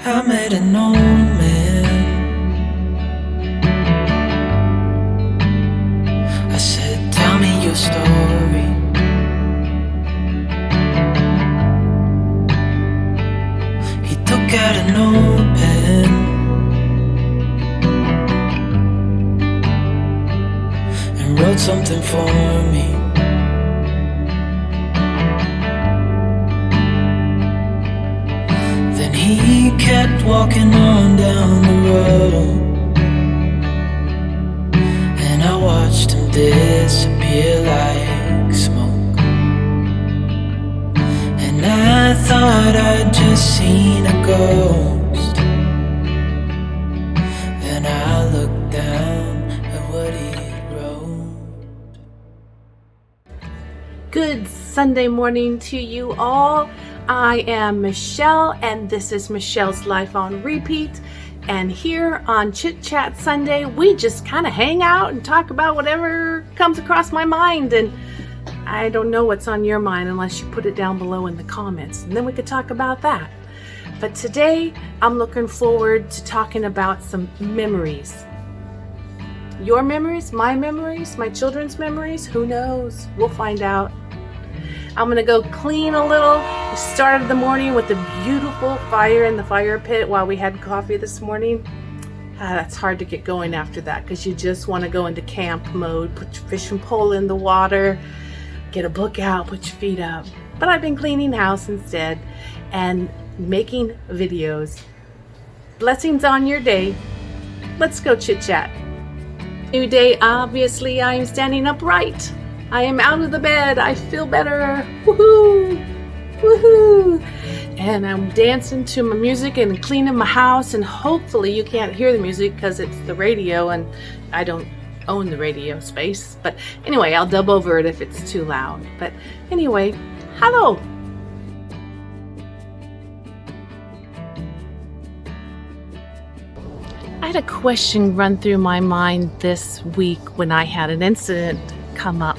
I met an old man. I said, tell me your story. He took out a notepad and wrote something for me. Then he kept walking on down the road, and I watched him disappear like smoke. And I thought I'd just seen a ghost. Then I looked down at what he wrote. Good Sunday morning to you all. I am Michelle, and this is Michelle's Life on Repeat. And here on Chit Chat Sunday, we just kind of hang out and talk about whatever comes across my mind. And I don't know what's on your mind unless you put it down below in the comments, and then we could talk about that. But today, I'm looking forward to talking about some memories. Your memories, my children's memories, who knows? We'll find out. I'm gonna go clean a little. We started the morning with a beautiful fire in the fire pit while we had coffee this morning. That's hard to get going after that because you just want to go into camp mode, put your fishing pole in the water, get a book out, put your feet up. But I've been cleaning house instead and making videos. Blessings on your day. Let's go chit chat. New day, obviously I am standing upright. I am out of the bed. I feel better. Woohoo! Woohoo! And I'm dancing to my music and cleaning my house, and hopefully you can't hear the music because it's the radio and I don't own the radio space. But anyway, I'll dub over it if it's too loud. But anyway, hello! I had a question run through my mind this week when I had an incident come up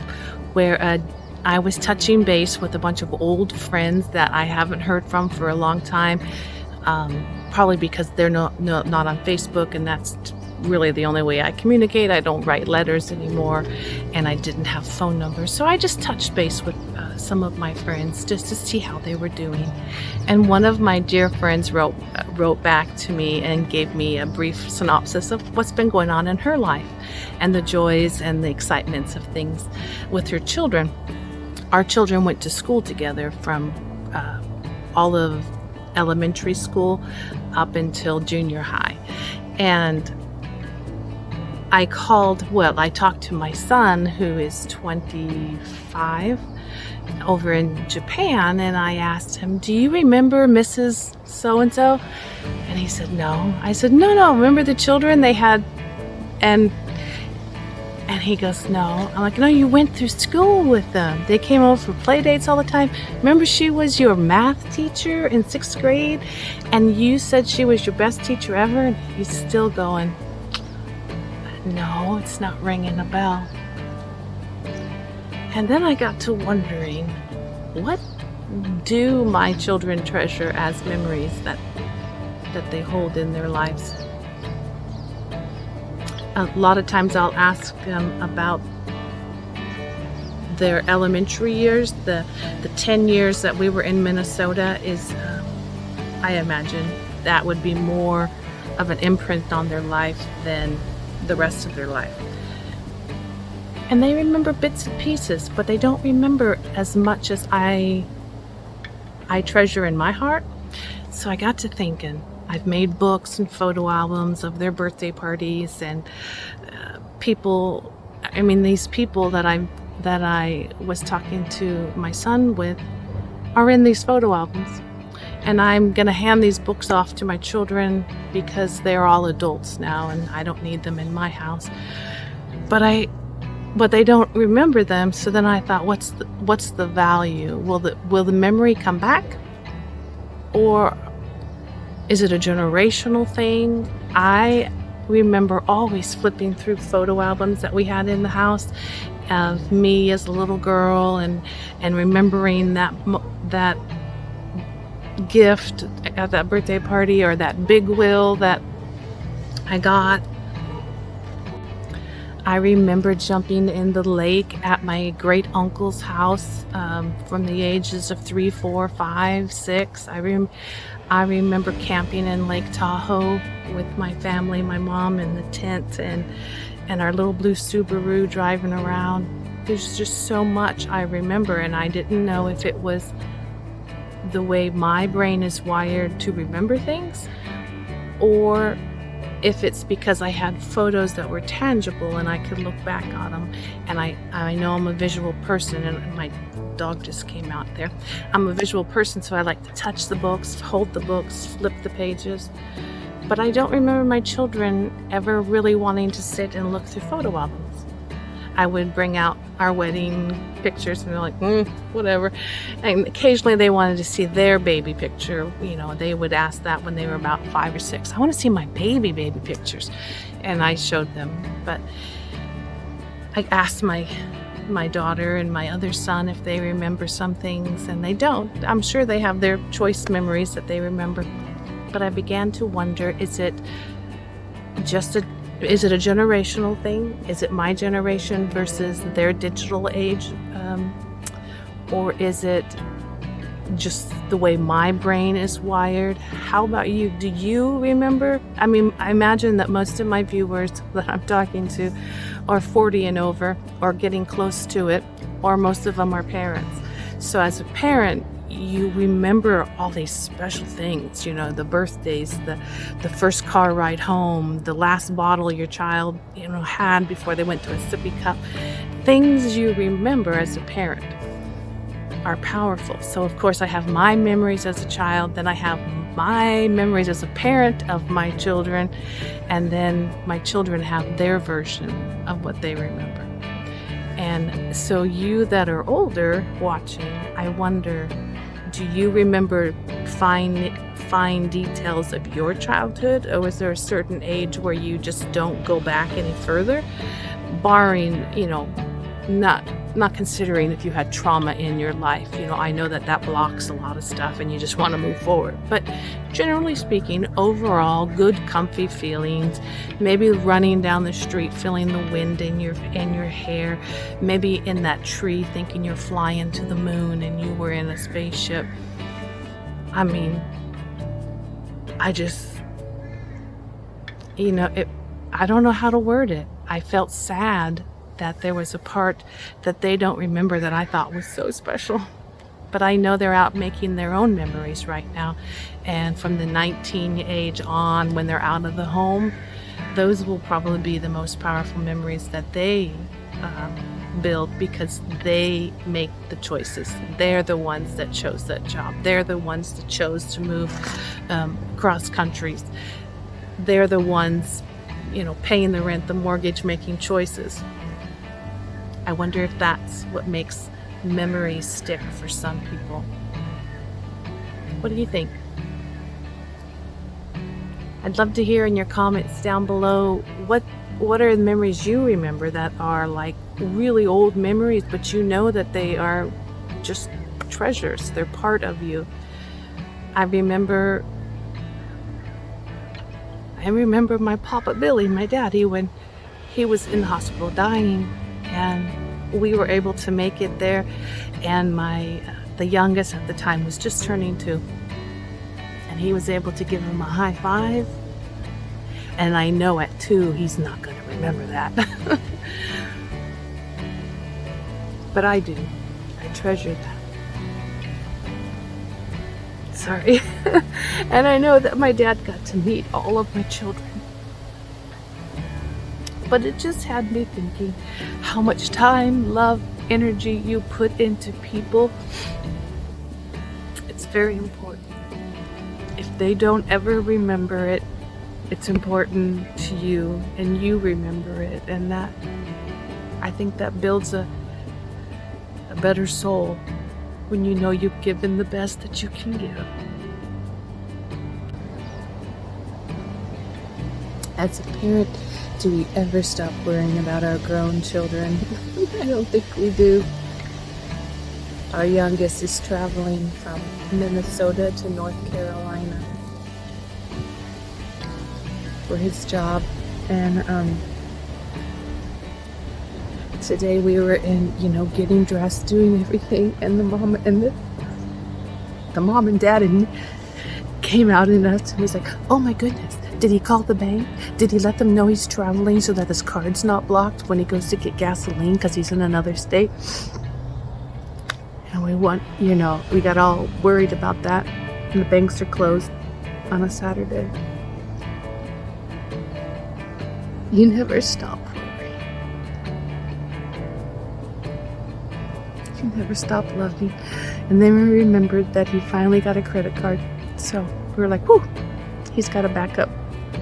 where I was touching base with a bunch of old friends that I haven't heard from for a long time, probably because they're not on Facebook, and that's really the only way I communicate. I don't write letters anymore, and I didn't have phone numbers, so I just touched base with some of my friends just to see how they were doing. And one of my dear friends wrote back to me and gave me a brief synopsis of what's been going on in her life and the joys and the excitements of things with her children. Our children went to school together from all of elementary school up until junior high. And I talked to my son, who is 25, over in Japan, and I asked him, do you remember Mrs. So-and-so? And he said, no. I said, no, remember the children they had? And he goes, no. I'm like, no, you went through school with them. They came over for play dates all the time. Remember she was your math teacher in 6th grade, and you said she was your best teacher ever? And he's still going, no, it's not ringing a bell. And then I got to wondering, what do my children treasure as memories that they hold in their lives? A lot of times I'll ask them about their elementary years. The 10 years that we were in Minnesota is, I imagine, that would be more of an imprint on their life than the rest of their life. And they remember bits and pieces, but they don't remember as much as I treasure in my heart. So I got to thinking, I've made books and photo albums of their birthday parties, and these people that I was talking to my son with are in these photo albums. And I'm going to hand these books off to my children because they're all adults now and I don't need them in my house. But they don't remember them, so then I thought, what's the value? Will the memory come back? Or is it a generational thing? I remember always flipping through photo albums that we had in the house of me as a little girl and remembering that gift at that birthday party, or that big wheel that I got. I remember jumping in the lake at my great uncle's house from the ages of 3, 4, 5, 6. I remember camping in Lake Tahoe with my family, my mom in the tent, and our little blue Subaru driving around. There's just so much I remember, and I didn't know if it was the way my brain is wired to remember things, or if it's because I had photos that were tangible and I could look back on them. And I know I'm a visual person, and my dog just came out there. I'm a visual person, so I like to touch the books, hold the books, flip the pages. But I don't remember my children ever really wanting to sit and look through photo albums. I would bring out our wedding pictures, and they're like, whatever. And occasionally they wanted to see their baby picture. You know, they would ask that when they were about 5 or 6. I want to see my baby pictures. And I showed them. But I asked my daughter and my other son if they remember some things, and they don't. I'm sure they have their choice memories that they remember. But I began to wonder, is it a generational thing? Is it my generation versus their digital age? Or is it just the way my brain is wired? How about you? Do you remember? I mean, I imagine that most of my viewers that I'm talking to are 40 and over, or getting close to it, or most of them are parents. So as a parent, you remember all these special things, you know, the birthdays, the first car ride home, the last bottle your child, had before they went to a sippy cup. Things you remember as a parent are powerful. So of course I have my memories as a child, then I have my memories as a parent of my children, and then my children have their version of what they remember. And so you that are older watching, I wonder, do you remember fine details of your childhood, or was there a certain age where you just don't go back any further, barring, not considering if you had trauma in your life? I know that blocks a lot of stuff and you just want to move forward. But generally speaking, overall, good, comfy feelings, maybe running down the street, feeling the wind in your hair, maybe in that tree thinking you're flying to the moon and you were in a spaceship. I mean, I just, I don't know how to word it. I felt sad that there was a part that they don't remember that I thought was so special. But I know they're out making their own memories right now. And from the 19 age on, when they're out of the home, those will probably be the most powerful memories that they build, because they make the choices. They're the ones that chose that job. They're the ones that chose to move cross countries. They're the ones, paying the rent, the mortgage, making choices. I wonder if that's what makes memories stick for some people. What do you think? I'd love to hear in your comments down below what are the memories you remember that are like really old memories, but you know that they are just treasures. They're part of you. I remember my Papa Billy, my daddy, when he was in the hospital dying, and we were able to make it there, and the youngest at the time was just turning 2, and he was able to give him a high five. And I know at 2 he's not going to remember that. But I do. I treasure that. Sorry. And I know that my dad got to meet all of my children. But it just had me thinking how much time, love, energy you put into people. It's very important. If they don't ever remember it, it's important to you, and you remember it, and that, I think that builds a better soul when you know you've given the best that you can give. As a parent, do we ever stop worrying about our grown children? I don't think we do. Our youngest is traveling from Minnesota to North Carolina for his job, and today we were in, getting dressed, doing everything, and the mom and dad came out and us and was like, "Oh my goodness, did he call the bank? Did he let them know he's traveling so that his card's not blocked when he goes to get gasoline because he's in another state?" And we got all worried about that, and the banks are closed on a Saturday. You never stop worrying. You never stop loving. And then we remembered that he finally got a credit card. So we were like, whew, he's got a backup.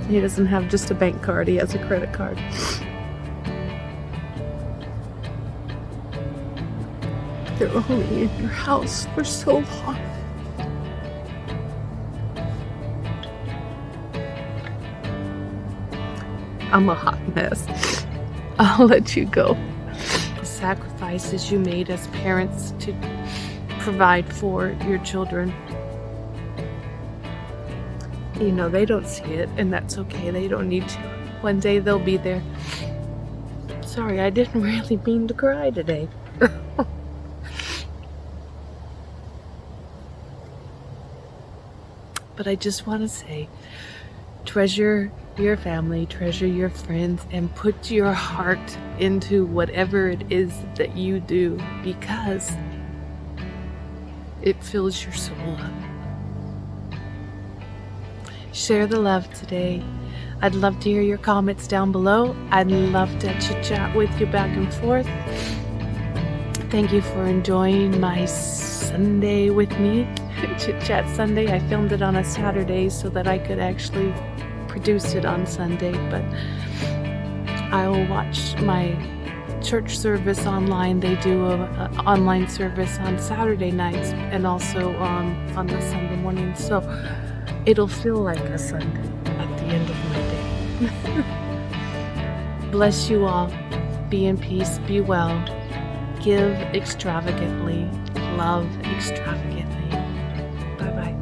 He doesn't have just a bank card, he has a credit card. They're only in your house for so long. I'm a hot mess. I'll let you go. The sacrifices you made as parents to provide for your children. They don't see it, and that's okay. They don't need to. One day they'll be there. Sorry, I didn't really mean to cry today. But I just want to say, treasure your family, treasure your friends, and put your heart into whatever it is that you do, because it fills your soul up. Share the love today. I'd love to hear your comments down below. I'd love to chit chat with you back and forth. Thank you for enjoying my Sunday with me. Chit Chat Sunday. I filmed it on a Saturday so that I could actually produce it on Sunday, but I will watch my church service online. They do a online service on Saturday nights and also on the Sunday morning, so it'll feel like a Sunday at the end of my day. Bless you all. Be in peace. Be well. Give extravagantly. Love extravagantly. Bye-bye.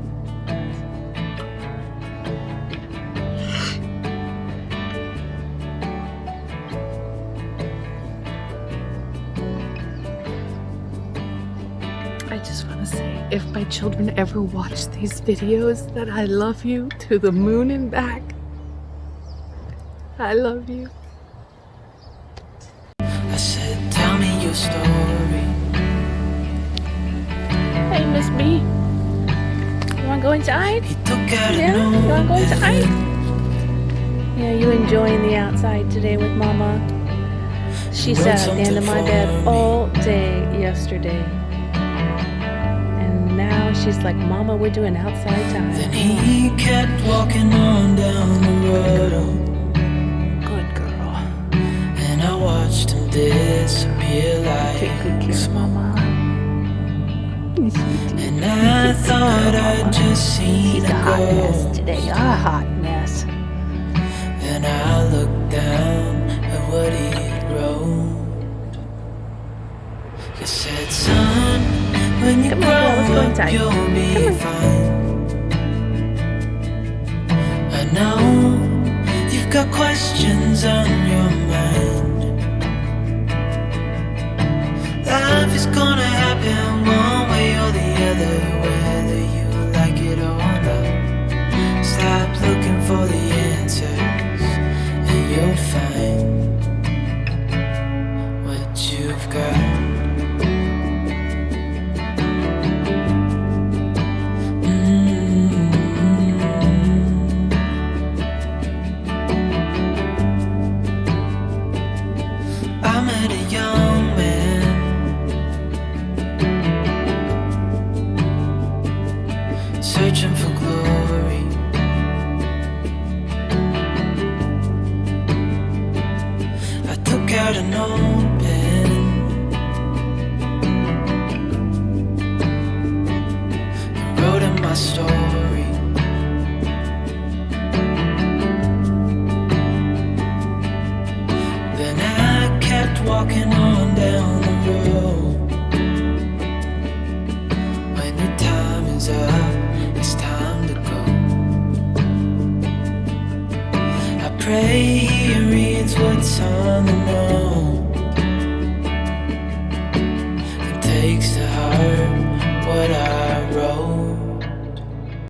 I just want to say, if my children ever watch these videos, that I love you to the moon and back. I love you. I said, tell me your story. Hey, Miss B. You want to go inside? He took out Yeah? a You want to go inside? notepad. Yeah, you enjoying the outside today with Mama? She sat at the end of my bed all day yesterday. And now she's like, Mama, we're doing outside Then time. he kept walking on down the road, Good girl. and I watched him disappear Take good like care of smoke. Mama. And I thought I'd just seen He's a it hot mess go. today. A hot mess. Then I looked down at what he wrote. He said, son, when you Come grow on, girl, let's go up, inside. you'll be Come on. fine. I know you've got questions on your mind. Life is gonna happen one way or the other, whether you like it or not. Stop looking for the answers, and you'll find what you've got. I met a young man, searching for glory. I took out an old pen and wrote in my story. Then I kept walking on down the road, pray he reads what's on the note.